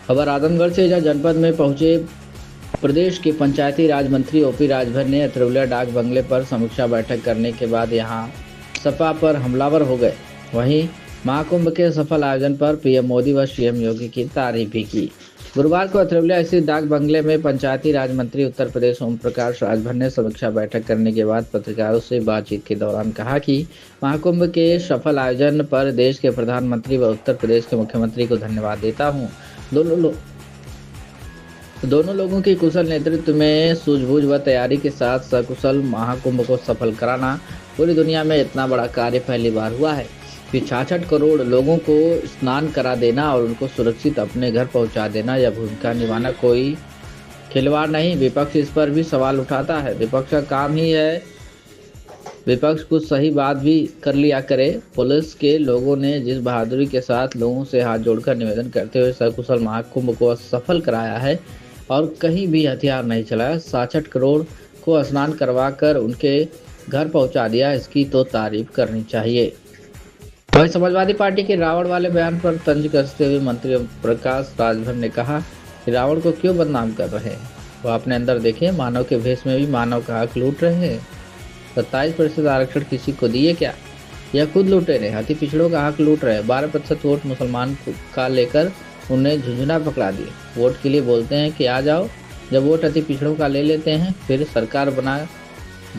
खबर आजमगढ़ से, जहां जनपद में पहुंचे प्रदेश के पंचायती राज मंत्री ओपी राजभर ने अतरौलिया डाक बंगले पर समीक्षा बैठक करने के बाद यहां सपा पर हमलावर हो गए। वहीं महाकुंभ के सफल आयोजन पर पीएम मोदी व सीएम योगी की तारीफ भी की। गुरुवार को अतरौलिया स्थित डाक बंगले में पंचायती राज मंत्री उत्तर प्रदेश ओम प्रकाश राजभर ने समीक्षा बैठक करने के बाद पत्रकारों से बातचीत के दौरान कहा कि महाकुंभ के सफल आयोजन पर देश के प्रधानमंत्री व उत्तर प्रदेश के मुख्यमंत्री को धन्यवाद देता हूँ। दोनों लोगों की कुशल नेतृत्व में सूझबूझ व तैयारी के साथ सकुशल महाकुंभ को सफल कराना पूरी दुनिया में इतना बड़ा कार्य पहली बार हुआ है। 66 करोड़ लोगों को स्नान करा देना और उनको सुरक्षित अपने घर पहुंचा देना, यह भूमिका निभाना कोई खिलवाड़ नहीं। विपक्ष इस पर भी सवाल उठाता है। विपक्ष का काम ही है, विपक्ष कुछ सही बात भी कर लिया करे। पुलिस के लोगों ने जिस बहादुरी के साथ लोगों से हाथ जोड़कर निवेदन करते हुए सकुशल महाकुंभ को सफल कराया है और कहीं भी हथियार नहीं चलाया, 66 करोड़ को स्नान करवा कर उनके घर पहुंचा दिया, इसकी तो तारीफ करनी चाहिए। वहीं समाजवादी पार्टी के रावण वाले बयान पर तंज कसते हुए मंत्री प्रकाश राजभर ने कहा कि रावण को क्यों बदनाम कर रहे हैं। वो अपने अंदर देखें, मानव के भेष में भी मानव का हक लूट रहे हैं। 27% आरक्षण किसी को दिए क्या? यह खुद लूटे रहे, अति पिछड़ों का हक लूट रहे। 12% वोट मुसलमान का लेकर उन्हें झुंझुना पकड़ा दिए। वोट के लिए बोलते हैं कि आ जाओ, जब वोट अति पिछड़ों का ले लेते हैं फिर सरकार बना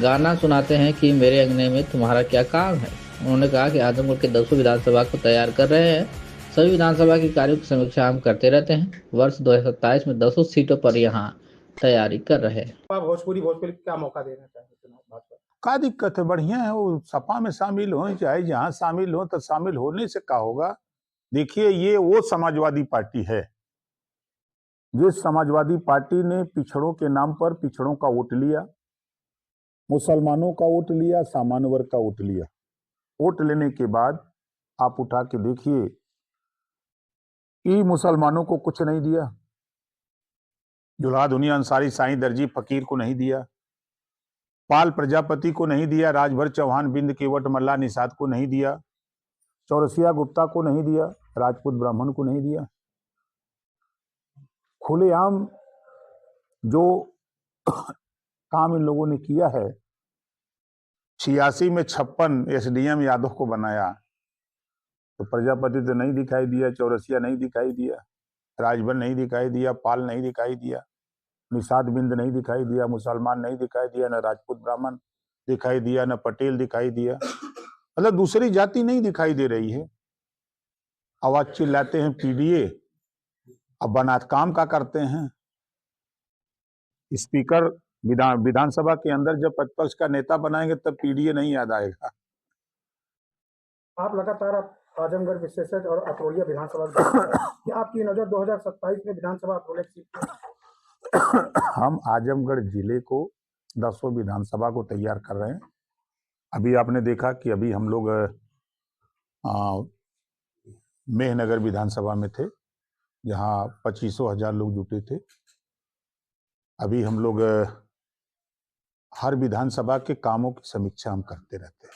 गाना सुनाते हैं कि मेरे अंगने में तुम्हारा क्या काम है। उन्होंने कहा कि आजमगढ़ के 200 विधानसभा को तैयार कर रहे हैं। सभी विधानसभा के कार्यों की समीक्षा हम करते रहते हैं। वर्ष 2027 में 200 सीटों पर यहाँ तैयारी कर रहे हैं। भोजपुरी क्या मौका देना चाहिए चुनाव भाजपा? क्या दिक्कत है? बढ़िया है, वो सपा में शामिल हो, चाहे जहां शामिल हो, तो शामिल होने से क्या होगा। देखिए, ये वो समाजवादी पार्टी है जिस समाजवादी पार्टी ने पिछड़ों के नाम पर पिछड़ों का वोट लिया, मुसलमानों का वोट लिया, सामान्य वर्ग का वोट लिया। वोट लेने के बाद आप उठा के देखिए कि मुसलमानों को कुछ नहीं दिया, जुल्हा दुनिया अंसारी, साईं दर्जी फकीर को नहीं दिया, पाल प्रजापति को नहीं दिया, राजभर चौहान, बिंद केवट मल्ला निषाद को नहीं दिया, चौरसिया गुप्ता को नहीं दिया, राजपूत ब्राह्मण को नहीं दिया। खुलेआम जो काम इन लोगों ने किया है, 86 में 56 एसडीएम यादव को बनाया, तो प्रजापति तो नहीं दिखाई दिया, चौरसिया नहीं दिखाई दिया, राजभर नहीं दिखाई दिया, पाल नहीं दिखाई दिया, निषाद बिंद नहीं दिखाई दिया, मुसलमान नहीं दिखाई दिया, न राजपूत ब्राह्मण दिखाई दिया, न पटेल दिखाई दिया। मतलब दूसरी जाति नहीं दिखाई दे रही है। आवाज चिल्लाते हैं पीडीए, अब बना काम का करते हैं। स्पीकर विधानसभा के अंदर जब प्रतिपक्ष का नेता बनाएंगे तब पीडीए नहीं याद आएगा। आप लगातार आजमगढ़ विशेषज्ञ और अतरौलिया विधानसभा क्या आपकी नजर 2027 में विधानसभा अतरौलिया सीट पर? हम आजमगढ़ जिले को 10 विधानसभा को तैयार कर रहे हैं। अभी आपने देखा कि अभी हम लोग मेहनगर विधानसभा में थे, जहां 25,000 लोग जुटे थे। अभी हम लोग हर विधानसभा के कामों की समीक्षा हम करते रहते हैं।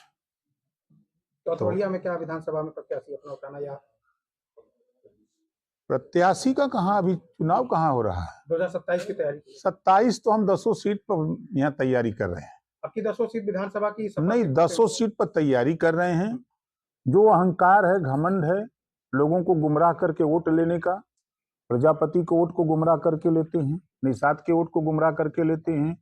तो अतरौलिया में क्या विधानसभा में प्रत्याशी अपना उठाना, या प्रत्याशी का कहाँ, अभी चुनाव कहाँ हो रहा है? 2027 की तैयारी? 27 तो हम 10 सीट पर यहाँ तैयारी कर रहे हैं। आपकी 200 सीट विधानसभा की नहीं, 10 सीट पर तैयारी कर रहे हैं। जो अहंकार है, घमंड है, लोगों को गुमराह करके वोट लेने का, प्रजापति के वोट को गुमराह करके लेते हैं, निषाद के वोट को गुमराह करके लेते हैं,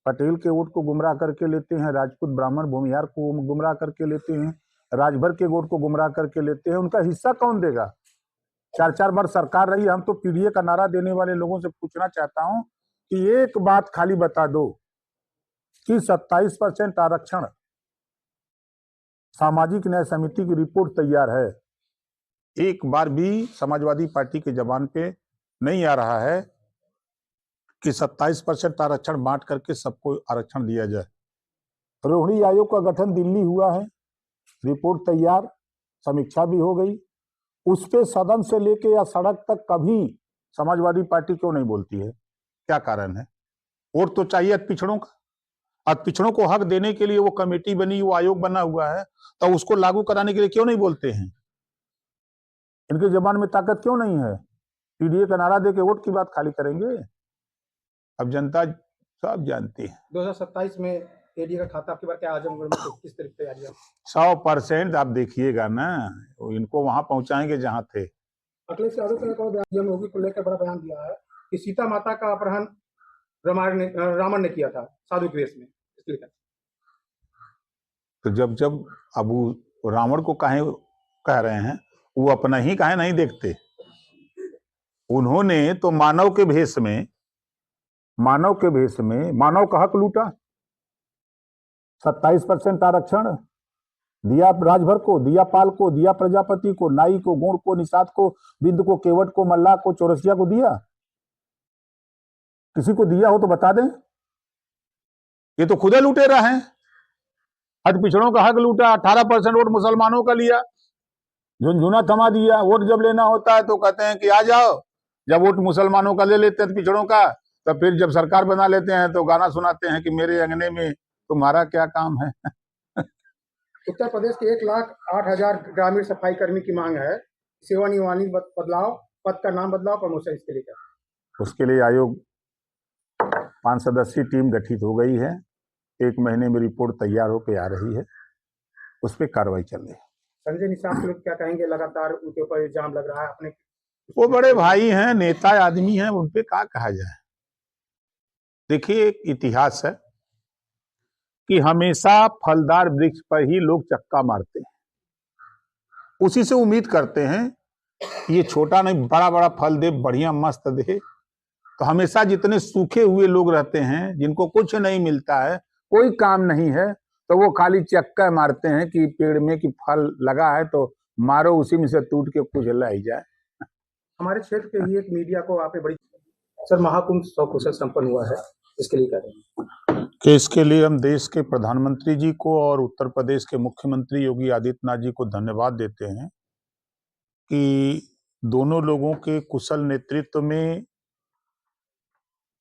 पटेल के वोट को गुमराह करके लेते हैं, राजपूत ब्राह्मण भूमिहार को गुमराह करके लेते हैं, राजभर के वोट को गुमराह करके लेते हैं। उनका हिस्सा कौन देगा? 4-4 बार सरकार रही। हम तो पीडीए का नारा देने वाले लोगों से पूछना चाहता हूं कि एक बात खाली बता दो कि 27% आरक्षण, सामाजिक न्याय समिति की रिपोर्ट तैयार है, एक बार भी समाजवादी पार्टी के जबान पे नहीं आ रहा है कि 27% आरक्षण बांट करके सबको आरक्षण दिया जाए। रोहिणी आयोग का गठन दिल्ली हुआ है, रिपोर्ट तैयार, समीक्षा भी हो गई। उस पे सदन से लेके या सड़क तक कभी समाजवादी पार्टी क्यों नहीं बोलती है? क्या कारण है? वोट तो चाहिए पिछड़ों का, और पिछड़ों को हक देने के लिए वो कमेटी बनी, वो आयोग बना हुआ है, तो उसको लागू कराने के लिए क्यों नहीं बोलते हैं? इनके जबान में ताकत क्यों नहीं है? टीडीए का नारा दे के वोट की बात खाली करेंगे? अब जनता सब जानती है। 2027 में एडीए का खाता आपकी बार क्या आजमगढ़ में किस तरह की तैयारियां? 100% आप देखिएगा ना, इनको वहां पहुंचाएंगे जहां थे। अखिलेश यादव का एक और बयान योगी को लेकर बड़ा बयान दिया है कि सीता माता का अपहरण रावण ने किया था साधु के वेश में, इसलिए तो जब अब रावण को काहे कह रहे हैं, वो अपना ही काहे नहीं देखते? उन्होंने तो मानव के भेष में मानव का हक लूटा। 27% आरक्षण दिया राजभर को, दिया पाल को, दिया प्रजापति को, नाई को, गौड़ को, निषाद को, बिंद को, केवट को, मल्लाह को, चौरसिया को दिया। किसी को दिया हो तो बता दें। ये तो खुदे लुटेरा हैं। अति पिछड़ों का हक लूटा, 18% वोट मुसलमानों का लिया, झुनझुना थमा दिया। वोट जब लेना होता है तो कहते हैं कि आ जाओ, जब वोट मुसलमानों का ले लेते हैं पिछड़ों का, तब फिर जब सरकार बना लेते हैं तो गाना सुनाते हैं कि मेरे अंगने में तुम्हारा क्या काम है। उत्तर प्रदेश के 1,08,000 ग्रामीण सफाई कर्मी की मांग है सेवा नियमावली बदलाव, पद का नाम बदलाव, प्रमोशन, इसके लिए क्या? उसके लिए आयोग 5 सदस्यीय टीम गठित हो गई है। 1 महीने में रिपोर्ट तैयार होकर आ रही है, उस पर कार्रवाई चल रही है। संजय निषाद के लोग क्या कहेंगे? लगातार उनके ऊपर इल्जाम लग रहा है अपने। वो बड़े भाई हैं, नेता आदमी हैं, उन पे क्या कहा जाए। देखिए, एक इतिहास है कि हमेशा फलदार वृक्ष पर ही लोग चक्का मारते हैं, उसी से उम्मीद करते हैं ये छोटा नहीं बड़ा बड़ा फल दे, बढ़िया मस्त दे। तो हमेशा जितने सूखे हुए लोग रहते हैं, जिनको कुछ नहीं मिलता है, कोई काम नहीं है, तो वो खाली चक्का मारते हैं कि पेड़ में कि फल लगा है तो मारो, उसी में से टूट के कुछ लाई जाए। हमारे क्षेत्र के ही एक मीडिया को आप बड़ी सर महाकुंभ सकुशल संपन्न हुआ है, इसके लिए क्या करेंगे? कि इसके लिए हम देश के प्रधानमंत्री जी को और उत्तर प्रदेश के मुख्यमंत्री योगी आदित्यनाथ जी को धन्यवाद देते हैं कि दोनों लोगों के कुशल नेतृत्व में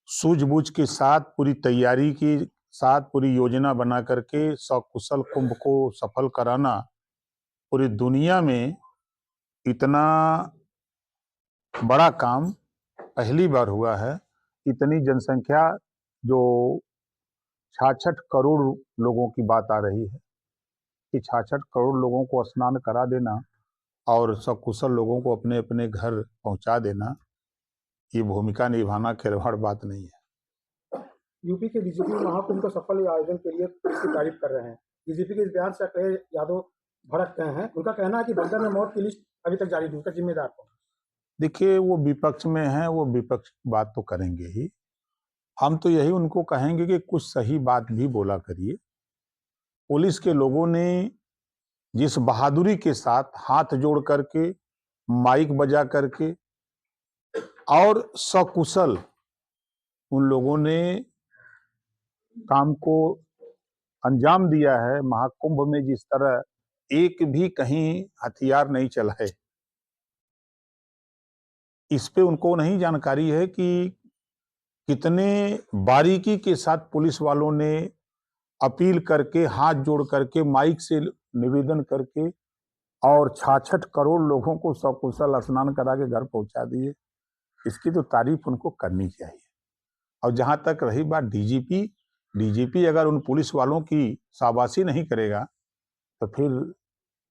सूझबूझ के साथ, पूरी तैयारी के साथ, पूरी योजना बना करके सकुशल कुंभ को सफल कराना पूरी दुनिया में इतना बड़ा काम पहली बार हुआ है। इतनी जनसंख्या, जो 66 करोड़ लोगों की बात आ रही है कि 66 करोड़ लोगों को स्नान करा देना और सकुशल लोगों को अपने अपने घर पहुंचा देना, ये भूमिका निभाना खिलवाड़ बात नहीं है। यूपी के डीजीपी महाकुंभ का सफल आयोजन के लिए इसकी तारीफ कर रहे हैं। डीजीपी के इस बयान से अखिलेश यादव भड़क गए हैं। उनका कहना है कि बंदर में मौत की लिस्ट अभी तक जारी नहीं, उसका जिम्मेदार कौन? देखिए, वो विपक्ष में है, वो विपक्ष बात तो करेंगे ही। हम तो यही उनको कहेंगे कि कुछ सही बात भी बोला करिए। पुलिस के लोगों ने जिस बहादुरी के साथ हाथ जोड़ करके, माइक बजा करके और सकुशल उन लोगों ने काम को अंजाम दिया है, महाकुंभ में जिस तरह एक भी कहीं हथियार नहीं चलाए, इस पे उनको नहीं जानकारी है कि कितने बारीकी के साथ पुलिस वालों ने अपील करके, हाथ जोड़ करके, माइक से निवेदन करके और 66 करोड़ लोगों को सकुशल स्नान करा के घर पहुंचा दिए। इसकी तो तारीफ उनको करनी चाहिए। और जहां तक रही बात डीजीपी अगर उन पुलिस वालों की शाबाशी नहीं करेगा तो फिर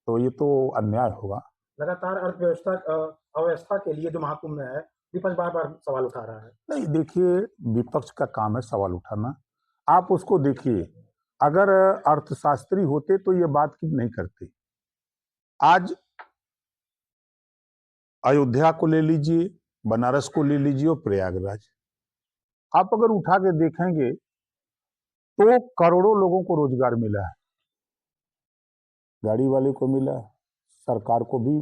तो ये तो अन्याय होगा। लगातार अर्थव्यवस्था के लिए जो महाकुंभ में है, विपक्ष बार बार सवाल उठा रहा है। नहीं, देखिए, विपक्ष का काम है सवाल उठाना। आप उसको देखिए, अगर अर्थशास्त्री होते तो ये बात की नहीं करते। आज अयोध्या को ले लीजिए, बनारस को ले लीजिए और प्रयागराज, आप अगर उठा के देखेंगे तो करोड़ों लोगों को रोजगार मिला है। गाड़ी वाले को मिला, सरकार को भी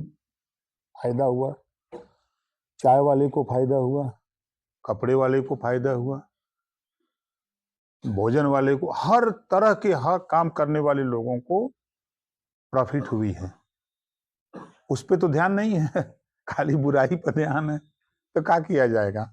फायदा हुआ, चाय वाले को फायदा हुआ, कपड़े वाले को फायदा हुआ, भोजन वाले को, हर तरह के हर काम करने वाले लोगों को प्रॉफिट हुई है। उस पे तो ध्यान नहीं है, खाली बुराई पर ध्यान है, तो क्या किया जाएगा।